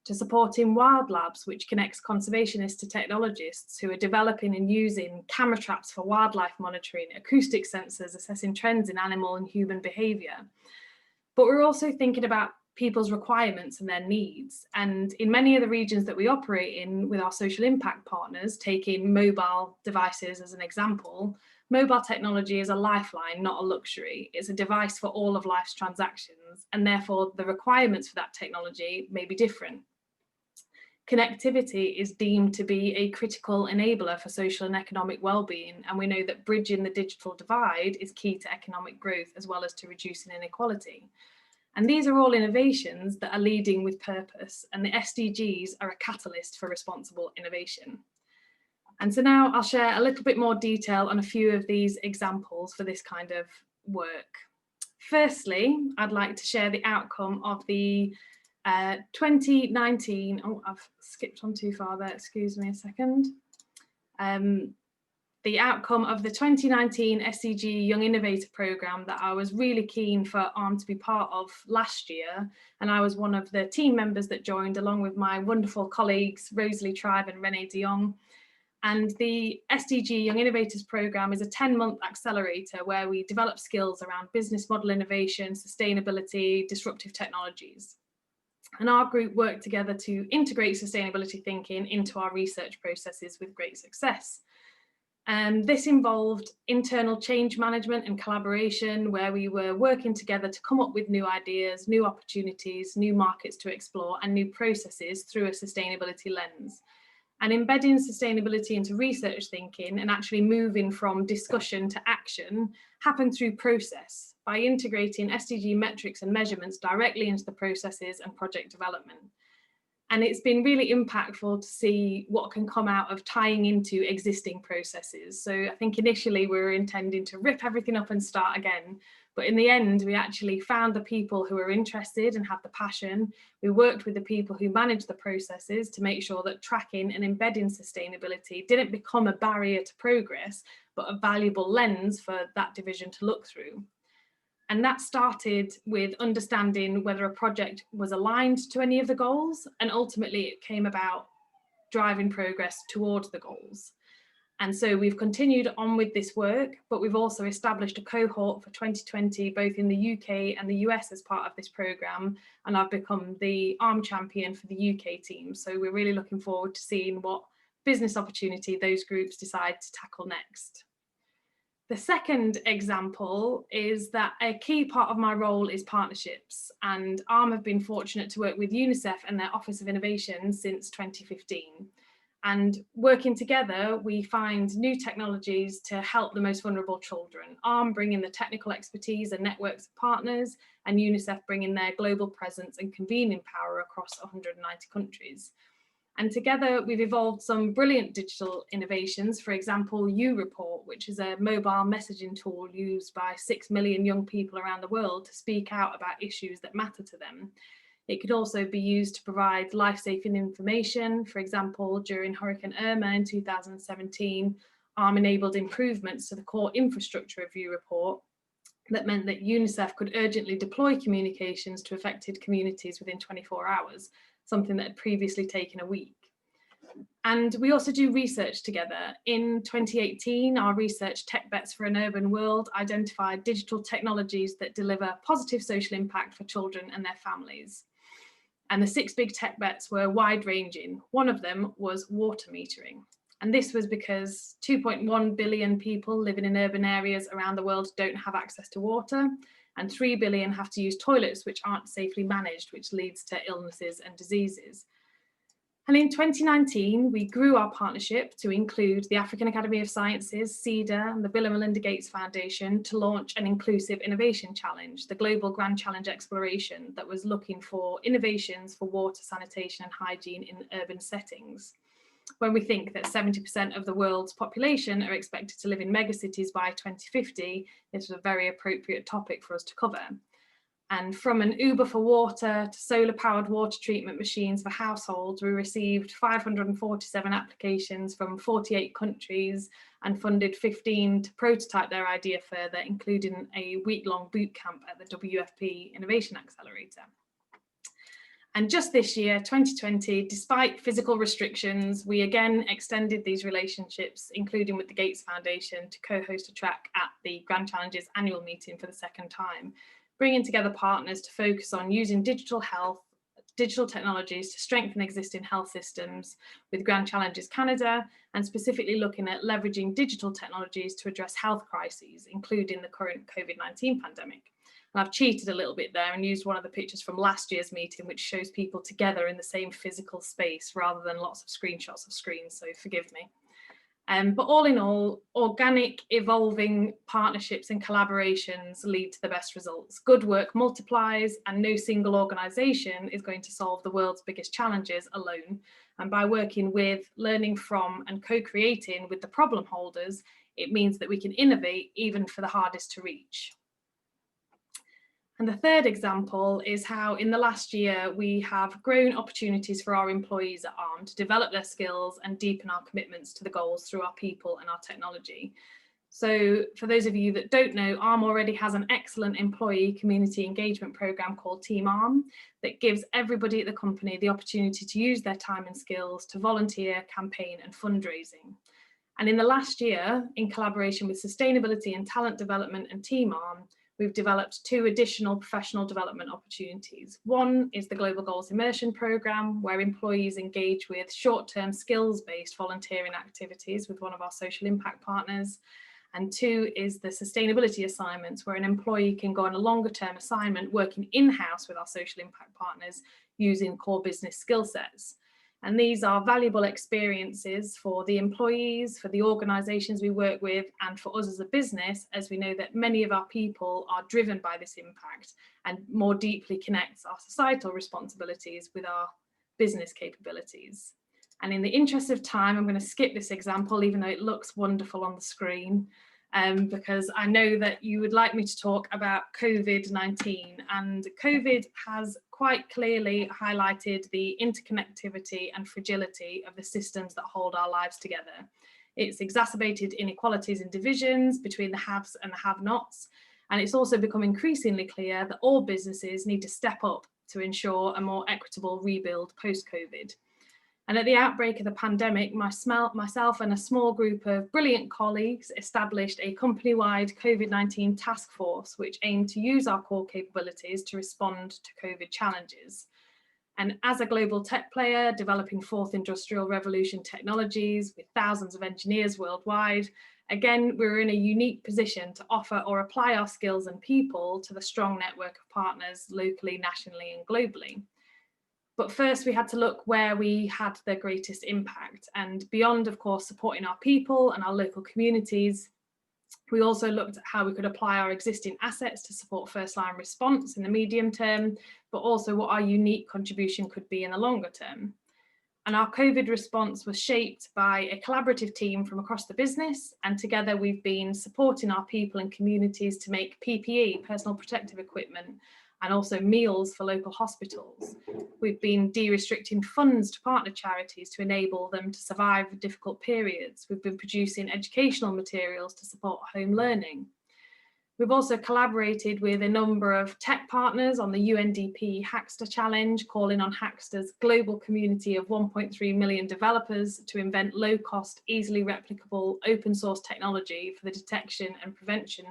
to supporting Wild Labs, which connects conservationists to technologists who are developing and using camera traps for wildlife monitoring, acoustic sensors assessing trends in animal and human behaviour. But we're also thinking about people's requirements and their needs. And in many of the regions that we operate in with our social impact partners, taking mobile devices as an example, mobile technology is a lifeline, not a luxury. It's a device for all of life's transactions, and therefore the requirements for that technology may be different. Connectivity is deemed to be a critical enabler for social and economic well-being, and we know that bridging the digital divide is key to economic growth as well as to reducing inequality. And these are all innovations that are leading with purpose, and the SDGs are a catalyst for responsible innovation. And so now I'll share a little bit more detail on a few of these examples for this kind of work. Firstly, I'd like to share the outcome of the 2019, oh, I've skipped on too far there, excuse me a second. The outcome of the 2019 SDG Young Innovator Programme that I was really keen for ARM to be part of last year. And I was one of the team members that joined along with my wonderful colleagues, Rosalie Tribe and Renee de Jong. And the SDG Young Innovators Programme is a 10-month accelerator where we develop skills around business model innovation, sustainability, disruptive technologies. And our group worked together to integrate sustainability thinking into our research processes with great success. This involved internal change management and collaboration, where we were working together to come up with new ideas, new opportunities, new markets to explore, and new processes through a sustainability lens. And embedding sustainability into research thinking and actually moving from discussion to action happened through process by integrating SDG metrics and measurements directly into the processes and project development. And it's been really impactful to see what can come out of tying into existing processes. So I think initially we were intending to rip everything up and start again. But in the end, we actually found the people who are interested and have the passion. We worked with the people who manage the processes to make sure that tracking and embedding sustainability didn't become a barrier to progress, but a valuable lens for that division to look through. And that started with understanding whether a project was aligned to any of the goals, and ultimately it came about driving progress towards the goals. And so we've continued on with this work, but we've also established a cohort for 2020, both in the UK and the US as part of this programme. And I've become the ARM champion for the UK team. So we're really looking forward to seeing what business opportunity those groups decide to tackle next. The second example is that a key part of my role is partnerships, and ARM have been fortunate to work with UNICEF and their Office of Innovation since 2015. And working together, we find new technologies to help the most vulnerable children. ARM bringing the technical expertise and networks of partners, and UNICEF bringing their global presence and convening power across 190 countries. And together we've evolved some brilliant digital innovations. For example, U-Report, which is a mobile messaging tool used by 6 million young people around the world to speak out about issues that matter to them. It could also be used to provide life-saving information. For example, during Hurricane Irma in 2017, ARM enabled improvements to the core infrastructure of U-Report that meant that UNICEF could urgently deploy communications to affected communities within 24 hours, something that had previously taken a week. And we also do research together. In 2018, our research Tech Bets for an Urban World identified digital technologies that deliver positive social impact for children and their families. And the 6 big tech bets were wide-ranging. One of them was water metering. And this was because 2.1 billion people living in urban areas around the world don't have access to water, and 3 billion have to use toilets which aren't safely managed, which leads to illnesses and diseases. And in 2019, we grew our partnership to include the African Academy of Sciences, CEDA, and the Bill and Melinda Gates Foundation to launch an Inclusive Innovation Challenge, the Global Grand Challenge Exploration that was looking for innovations for water, sanitation and hygiene in urban settings. When we think that 70% of the world's population are expected to live in megacities by 2050, this was a very appropriate topic for us to cover. And from an Uber for water to solar-powered water treatment machines for households, we received 547 applications from 48 countries and funded 15 to prototype their idea further, including a week-long boot camp at the WFP Innovation Accelerator. And just this year, 2020, despite physical restrictions, we again extended these relationships, including with the Gates Foundation, to co-host a track at the Grand Challenges annual meeting for the second time, bringing together partners to focus on using digital technologies to strengthen existing health systems with Grand Challenges Canada, and specifically looking at leveraging digital technologies to address health crises, including the current COVID-19 pandemic. And I've cheated a little bit there and used one of the pictures from last year's meeting, which shows people together in the same physical space rather than lots of screenshots of screens, so forgive me. But all in all, organic, evolving partnerships and collaborations lead to the best results. Good work multiplies, and no single organisation is going to solve the world's biggest challenges alone. And by working with, learning from, and co-creating with the problem holders, it means that we can innovate even for the hardest to reach. And the third example is how in the last year we have grown opportunities for our employees at ARM to develop their skills and deepen our commitments to the goals through our people and our technology. So for those of you that don't know, ARM already has an excellent employee community engagement program called Team ARM that gives everybody at the company the opportunity to use their time and skills to volunteer, campaign and fundraising. And in the last year, in collaboration with Sustainability and Talent Development and Team ARM, we've developed 2 additional professional development opportunities. One is the Global Goals Immersion Programme, where employees engage with short-term skills-based volunteering activities with one of our social impact partners. And 2 is the Sustainability Assignments, where an employee can go on a longer-term assignment working in-house with our social impact partners using core business skill sets. And these are valuable experiences for the employees, for the organisations we work with, and for us as a business, as we know that many of our people are driven by this impact and more deeply connects our societal responsibilities with our business capabilities. And in the interest of time, I'm going to skip this example, even though it looks wonderful on the screen, because I know that you would like me to talk about COVID-19, and COVID has quite clearly highlighted the interconnectivity and fragility of the systems that hold our lives together. It's exacerbated inequalities and divisions between the haves and the have-nots, and it's also become increasingly clear that all businesses need to step up to ensure a more equitable rebuild post-COVID. And at the outbreak of the pandemic, myself and a small group of brilliant colleagues established a company-wide COVID-19 task force, which aimed to use our core capabilities to respond to COVID challenges. And as a global tech player developing fourth industrial revolution technologies with thousands of engineers worldwide, again, we're in a unique position to offer or apply our skills and people to the strong network of partners locally, nationally, and globally. But first, we had to look where we had the greatest impact. And beyond, of course, supporting our people and our local communities, we also looked at how we could apply our existing assets to support first-line response in the medium term, but also what our unique contribution could be in the longer term. And our COVID response was shaped by a collaborative team from across the business, and together we've been supporting our people and communities to make PPE, personal protective equipment, and also meals for local hospitals. We've been de-restricting funds to partner charities to enable them to survive difficult periods. We've been producing educational materials to support home learning. We've also collaborated with a number of tech partners on the UNDP Hackster Challenge, calling on Hackster's global community of 1.3 million developers to invent low-cost, easily replicable, open source technology for the detection and prevention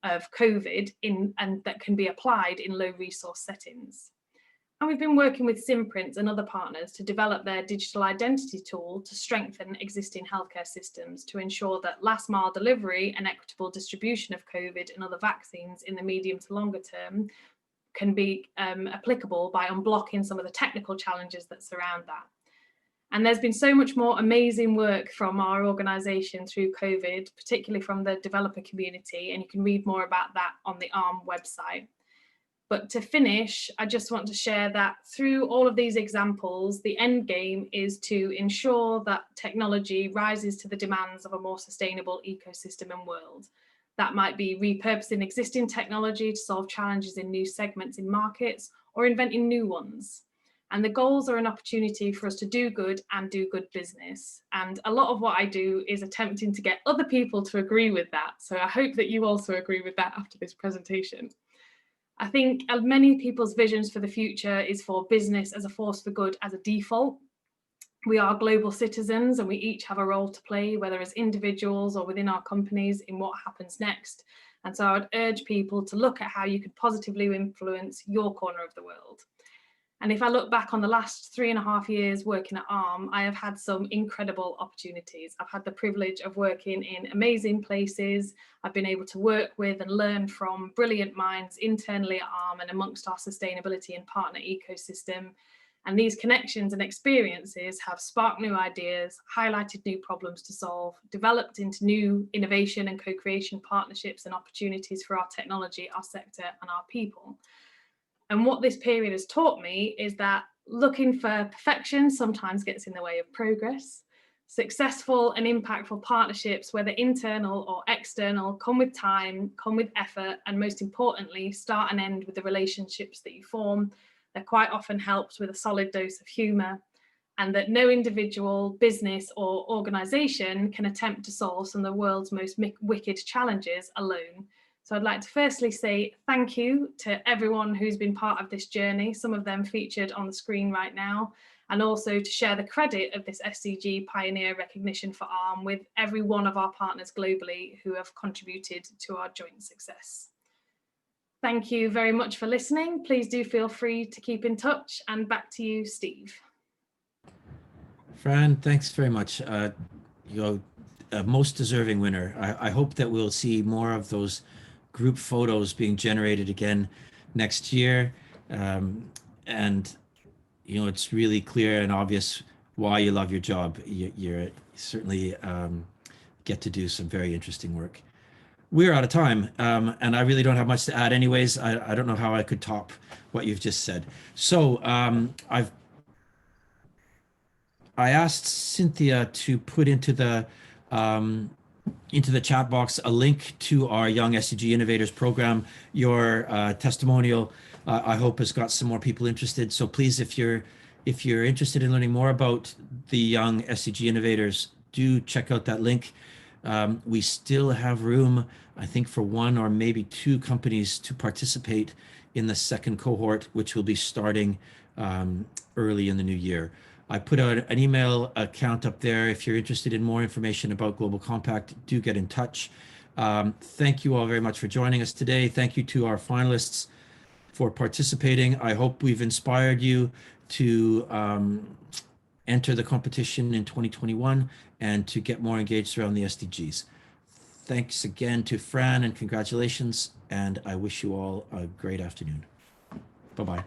of COVID and that can be applied in low resource settings. And we've been working with Simprints and other partners to develop their digital identity tool to strengthen existing healthcare systems to ensure that last mile delivery and equitable distribution of COVID and other vaccines in the medium to longer term can be applicable by unblocking some of the technical challenges that surround that. And there's been so much more amazing work from our organisation through COVID, particularly from the developer community, and you can read more about that on the ARM website. But to finish, I just want to share that through all of these examples, the end game is to ensure that technology rises to the demands of a more sustainable ecosystem and world. That might be repurposing existing technology to solve challenges in new segments in markets or inventing new ones. And the goals are an opportunity for us to do good and do good business. And a lot of what I do is attempting to get other people to agree with that. So I hope that you also agree with that after this presentation. I think many people's visions for the future is for business as a force for good as a default. We are global citizens and we each have a role to play, whether as individuals or within our companies, in what happens next. And so I would urge people to look at how you could positively influence your corner of the world. And if I look back on the last 3.5 years working at ARM, I have had some incredible opportunities. I've had the privilege of working in amazing places. I've been able to work with and learn from brilliant minds internally at ARM and amongst our sustainability and partner ecosystem. And these connections and experiences have sparked new ideas, highlighted new problems to solve, developed into new innovation and co-creation partnerships and opportunities for our technology, our sector, and our people. And what this period has taught me is that looking for perfection sometimes gets in the way of progress. Successful and impactful partnerships, whether internal or external, come with time, come with effort, and most importantly, start and end with the relationships that you form. They're quite often helped with a solid dose of humour, and that no individual, business or organisation can attempt to solve some of the world's most wicked challenges alone. So I'd like to firstly say thank you to everyone who's been part of this journey, some of them featured on the screen right now, and also to share the credit of this SDG Pioneer recognition for ARM with every one of our partners globally who have contributed to our joint success. Thank you very much for listening. Please do feel free to keep in touch, and back to you, Steve. Fran, thanks very much. You're a most deserving winner. I hope that we'll see more of those group photos being generated again next year. And, you know, it's really clear and obvious why you love your job. You certainly get to do some very interesting work. We're out of time, and I really don't have much to add anyways. I don't know how I could top what you've just said. So I asked Cynthia to put into the chat box a link to our Young SDG Innovators program. Your testimonial, I hope, has got some more people interested. So please, if you're interested in learning more about the Young SDG Innovators, do check out that link. We still have room, I think, for 1 or maybe 2 companies to participate in the second cohort, which will be starting early in the new year. I put out an email account up there. If you're interested in more information about Global Compact, do get in touch. Thank you all very much for joining us today. Thank you to our finalists for participating. I hope we've inspired you to enter the competition in 2021 and to get more engaged around the SDGs. Thanks again to Fran and congratulations, and I wish you all a great afternoon. Bye-bye.